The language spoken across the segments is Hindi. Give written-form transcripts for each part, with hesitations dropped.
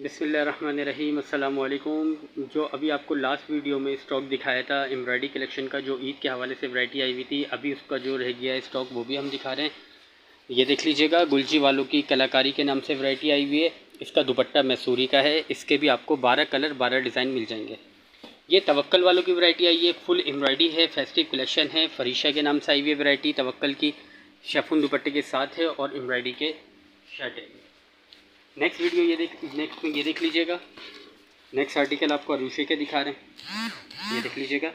बिस्मिल्लाहिर्रहमानिर्रहीम अस्सलाम वालेकुम। जो अभी आपको लास्ट वीडियो में स्टॉक दिखाया था एम्ब्रॉयडरी कलेक्शन का, जो ईद के हवाले से वैरायटी आई हुई थी, अभी उसका जो रह गया है स्टॉक वो भी हम दिखा रहे हैं। ये देख लीजिएगा, गुलजी वालों की कलाकारी के नाम से वैरायटी आई हुई है। इसका दुपट्टा मैसूरी का है। इसके भी आपको 12 कलर 12 डिज़ाइन मिल जाएंगे। ये तवक्कल वालों की वैरायटी आई है, फुल एम्ब्रॉयडरी है, फेस्टिव कलेक्शन है। फरीशा के नाम से आई हुई है वैरायटी, तवक्कल की शेफून दुपट्टे के साथ है और एम्ब्रॉयडरी के शर्ट है। नेक्स्ट वीडियो नेक्स्ट में ये देख लीजिएगा। नेक्स्ट आर्टिकल आपको अरूशे के दिखा रहे हैं, ये देख लीजिएगा।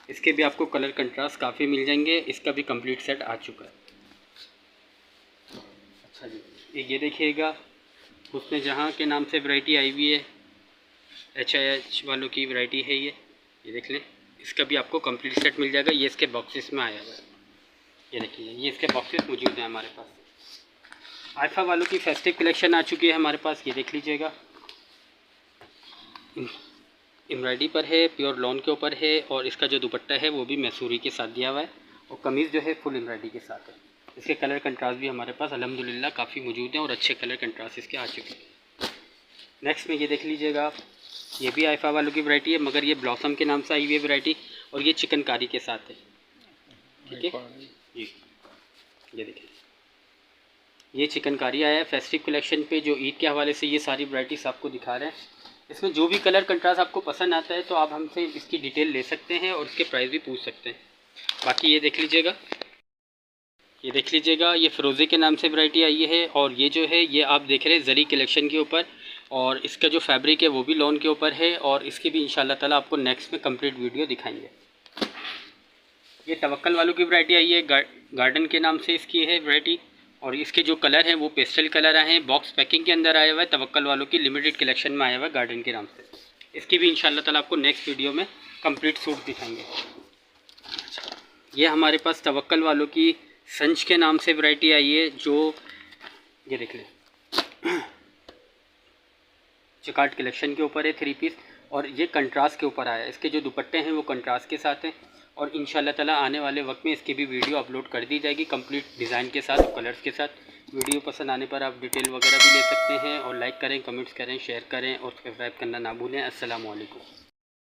इसके भी आपको कलर कंट्रास्ट काफ़ी मिल जाएंगे। इसका भी कंप्लीट सेट आ चुका है। अच्छा जी, ये देखिएगा, हुस्न जहाँ के नाम से वैरायटी आई हुई है, HIH वालों की वैरायटी है ये देख लें। इसका भी आपको कंप्लीट सेट मिल जाएगा। ये इसके बॉक्सेस में आया हुआ है, ये देखिए, ये इसके बॉक्सेस मौजूद हैं हमारे पास। आइफा वालों की फेस्टिव कलेक्शन आ चुकी है हमारे पास, ये देख लीजिएगा। एम्ब्रॉयडरी पर है, प्योर लॉन के ऊपर है, और इसका जो दुपट्टा है वो भी मैसूरी के साथ दिया हुआ है, और कमीज़ जो है फुल एम्ब्रॉयडरी के साथ है। इसके कलर कंट्रास्ट भी हमारे पास अल्हम्दुलिल्लाह काफ़ी मौजूद हैं और अच्छे कलर कंट्रास्ट इसके आ चुके हैं। नेक्स्ट में ये देख लीजिएगा, ये भी आइफा वालों की वैरायटी है, मगर ये ब्लॉसम के नाम से आई हुई है वैरायटी, और ये चिकनकारी के साथ है। ठीक है जी, ये देखिए, ये चिकनकारी आया है फेस्टिव कलेक्शन पे, जो ईद के हवाले से ये सारी वैरायटीज़ आपको दिखा रहे हैं। इसमें जो भी कलर कंट्रास्ट आपको पसंद आता है तो आप हमसे इसकी डिटेल ले सकते हैं और इसके प्राइस भी पूछ सकते हैं। बाकी ये देख लीजिएगा, ये फ़िरोज़े के नाम से वैरायटी आई है, और ये जो है ये आप देख रहे हैं ज़री कलेक्शन के ऊपर, और इसका जो फैब्रिक है वो भी लॉन के ऊपर है, और इसकी भी इंशाल्लाह ताला आपको नेक्स्ट में कंप्लीट वीडियो दिखाएंगे। ये तवक्कल वालों की वैरायटी आई है, गार्डन के नाम से इसकी है वैरायटी, और इसके जो कलर हैं वो पेस्टल कलर आए हैं। बॉक्स पैकिंग के अंदर आया हुआ है, तवक्कल वालों की लिमिटेड कलेक्शन में आया हुआ है गार्डन के नाम से। इसकी भी इंशाल्लाह ताला आपको नेक्स्ट वीडियो में कंप्लीट सूट दिखाएंगे। ये हमारे पास तवक्कल वालों की संच के नाम से वैरायटी आई है, जो ये देख लें, चिकाट कलेक्शन के ऊपर है 3 पीस, और ये कंट्रास्ट के ऊपर आया है। इसके जो दुपट्टे हैं वो कंट्रास्ट के साथ हैं, और इंशाल्लाह ताला आने वाले वक्त में इसकी भी वीडियो अपलोड कर दी जाएगी कंप्लीट डिज़ाइन के साथ, कलर्स के साथ। वीडियो पसंद आने पर आप डिटेल वगैरह भी ले सकते हैं, और लाइक करें, कमेंट्स करें, शेयर करें और सब्सक्राइब करना ना भूलें। अस्सलाम वालेकुम।